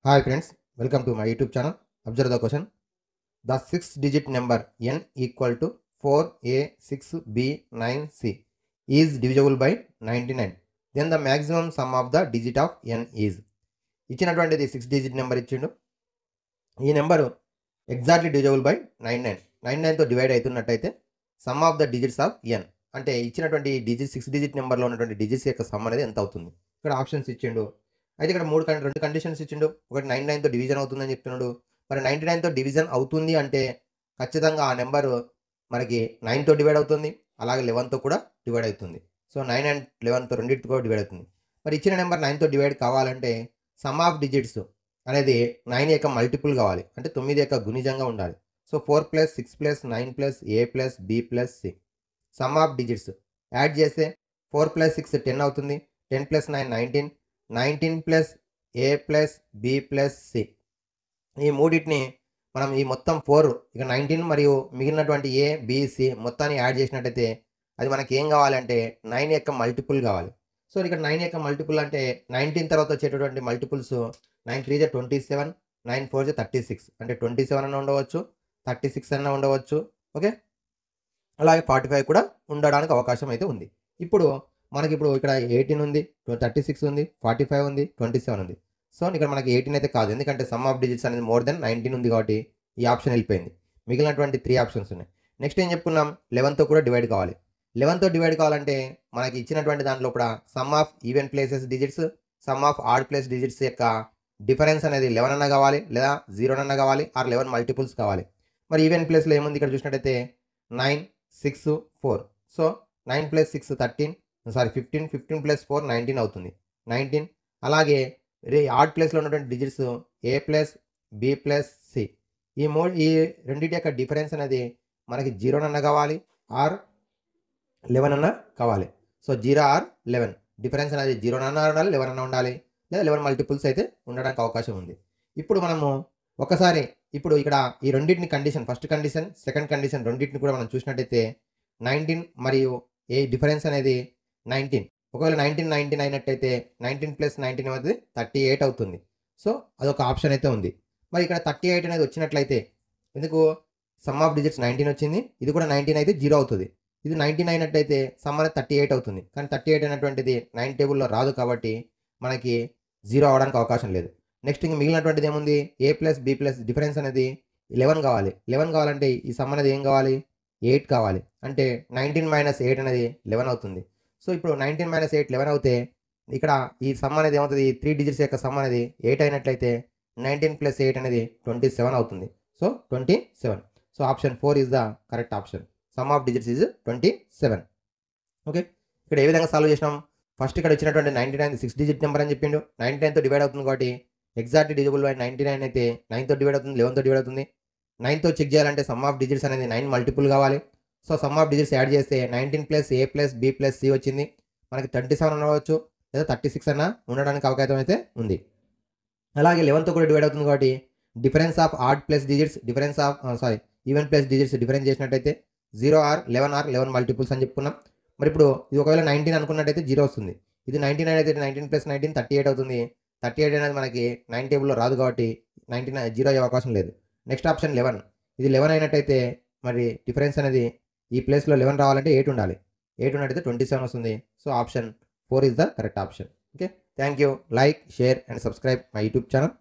Hi friends, welcome to my YouTube channel. Observe the question. The 6-digit number n equal to 4a6b9c is divisible by 99. Then the maximum sum of the digit of n is. ఇచ్చినటువంటిది 6-digit number ఇచ్చిండు. ఈ number exactly divisible by 99తో divide అవుతున్నట్టయితే sum of the digits of n అంటే ఇచ్చినటువంటి digit 6-digit నెంబర్లో ఉన్నటువంటి digits యొక్క సమ్ అనేది ఎంత అవుతుంది. ఇక్కడ ఆప్షన్స్ ఇచ్చిండు. అయితే ఇక్కడ రెండు కండిషన్స్ ఇచ్చిండు. ఒకటి 99తో డివిజన్ అవుతుందని చెప్తున్నాడు. మరి 99తో డివిజన్ అవుతుంది అంటే ఖచ్చితంగా ఆ నెంబరు మనకి 9తో డివైడ్ అవుతుంది, అలాగే 11తో కూడా డివైడ్ అవుతుంది. సో 9 అండ్ 11తో రెండింటితో కూడా డివైడ్ అవుతుంది. మరి ఇచ్చిన నెంబర్ 9తో డివైడ్ కావాలంటే సమ్ ఆఫ్ డిజిట్స్ అనేది 9 యొక్క మల్టిపుల్ కావాలి, అంటే 9 యొక్క గుణిజంగా ఉండాలి. So 4 + 6 + 9 + a + b + c some of digits add చేస్తే 4 + 6 10 అవుతుంది, 10 + 9 19, 19 + a + b + c ఈ మూడింటిని మనం ఈ మొత్తం 4 ఇక 19 మరియు మిగిలినటువంటి a b c మొత్తాన్ని యాడ్ చేసినట్టయితే అది మనకి ఏం కావాలంటే 9 యొక్క మల్టిపుల్ కావాలి. సో ఇక్కడ 9 యొక్క మల్టిపుల్ అంటే 19 తర్వాత వచ్చేటటువంటి మల్టిపుల్స్ 9 3 27, 9 4 36 అంటే 27 అన్న ఉండవచ్చు, 36 అన్న ఉండవచ్చు. ఓకే, అలాగే 45 కూడా ఉండడానికి అవకాశం అయితే ఉంది. ఇప్పుడు మనకి ఇక్కడ 18 ఉంది, 36 ఉంది, 45 ఉంది, 27 ఉంది. సో ఇక్కడ మనకి 18 అయితే కాదు, ఎందుకంటే సమ్ ఆఫ్ డిజిట్స్ అనేది మోర్ దెన్ 19 ఉంది కాబట్టి ఈ ఆప్షన్ వెళ్ళిపోయింది. మిగిలినటువంటి 3 ఆప్షన్స్ ఉన్నాయి. నెక్స్ట్ ఏం చెప్పుకున్నాం, 11తో కూడా డివైడ్ కావాలి. 11తో డివైడ్ కావాలంటే మనకి ఇచ్చినటువంటి దాంట్లో కూడా some of even places digits, some of odd place digits యొక్క డిఫరెన్స్ అనేది 11 అన్న కావాలి, లేదా 0 అన్న కావాలి, ఆర్ 11 మల్టిపుల్స్ కావాలి. మరి ఈవెన్ ప్లేస్లో ఏముంది ఇక్కడ చూసినట్టయితే 9 6 4. సో 9 + 6 13, 15, 15 + 4 19 అవుతుంది, 19. అలాగే ఆడ్ ప్లేస్లో ఉన్నటువంటి డిజిట్స్ a + b + c ఈ రెండింటి యొక్క డిఫరెన్స్ అనేది మనకి 0 అన్న కావాలి, ఆర్ 11 అన్న కావాలి. సో 0 ఆర్ 11 డిఫరెన్స్ అనేది 0 అన్న ఉండాలి, 11 అన్న ఉండాలి, లేదా 11 మల్టిపుల్స్ అయితే ఉండడానికి అవకాశం ఉంది. ఇప్పుడు మనము ఒకసారి ఇక్కడ ఈ రెండింటిని condition, first condition second condition రెండింటిని కూడా మనం చూసినట్టయితే 19 మరియు ఏ డిఫరెన్స్ అనేది 19. ఒకవేళ 19 19 అయినట్టయితే 19 + 19 అనేది 38 అవుతుంది. సో అదొక ఆప్షన్ అయితే ఉంది. మరి ఇక్కడ 38 అనేది వచ్చినట్లయితే, ఎందుకు సమ్ ఆఫ్ డిజిట్స్ 19 వచ్చింది, ఇది కూడా 19 అయితే 0 అవుతుంది. ఇది 19 అయినట్టయితే సమ్ అనేది 38 అవుతుంది. కానీ 38 అనేటువంటిది 9 టేబుల్లో రాదు కాబట్టి మనకి 0 అవడానికి అవకాశం లేదు. నెక్స్ట్ ఇంక మిగిలినటువంటిది ఏముంది, a + b + డిఫరెన్స్ అనేది 11 కావాలి. 11 కావాలంటే ఈ సమ్ అనేది ఏం కావాలి, 8 కావాలి. అంటే 19 - 8 అనేది 11 అవుతుంది. సో ఇప్పుడు 19 - 8 11 అవుతే ఇక్కడ ఈ సమ్ అనేది ఏమవుతుంది, 3 డిజిట్స్ యొక్క సమ్ అనేది 8 అయినట్లయితే 19 + 8 అనేది 27 అవుతుంది. So 27. So option 4 is the correct option. Some of digits is 27. Okay, ఇక్కడ ఏ విధంగా సాల్వ్ చేసినాం, ఫస్ట్ ఇక్కడ వచ్చినటువంటి 99 6-digit నెంబర్ అని చెప్పిండు. 99తో డివైడ్ అవుతుంది కాబట్టి ఎగ్జాక్ట్లీ డివిజిబుల్ బై 99 అయితే 9తో డివైడ్ అవుతుంది, 11తో డివైడ్ అవుతుంది. 9తో చెక్ చేయాలంటే సమ్ ఆఫ్ డిజిట్స్ అనేది 9 మల్టిపుల్ కావాలి. So some of digits add చేస్తే 19 + a + b + c వచ్చింది. మనకి 27 ఉండవచ్చు, లేదా 36 అన్న ఉండడానికి అవకాశం అయితే ఉంది. అలాగే 11తో కూడా డివైడ్ అవుతుంది కాబట్టి difference of odd plus digits difference of even plus digits difference చేసినట్టయితే 0 ఆర్ 11 ఆర్ 11 మల్టిపుల్స్ అని చెప్పుకున్నాం. మరి ఇప్పుడు ఇది ఒకవేళ 19 అనుకున్నట్టయితే 0 వస్తుంది. ఇది 19 అయితే 19 + 19 38 అవుతుంది. 38 అనేది మనకి 9 టేబుల్లో రాదు కాబట్టి 19 0 అయ్యే అవకాశం లేదు. Next option 11. ఇది 11 అయినట్టయితే మరి డిఫరెన్స్ అనేది ఈ ప్లేస్లో 11 రావాలంటే 8 ఉండాలి. 8 ఉన్నట్టయితే 27 వస్తుంది. So option 4 is the correct option. Okay, thank you. Like, share and subscribe my YouTube channel.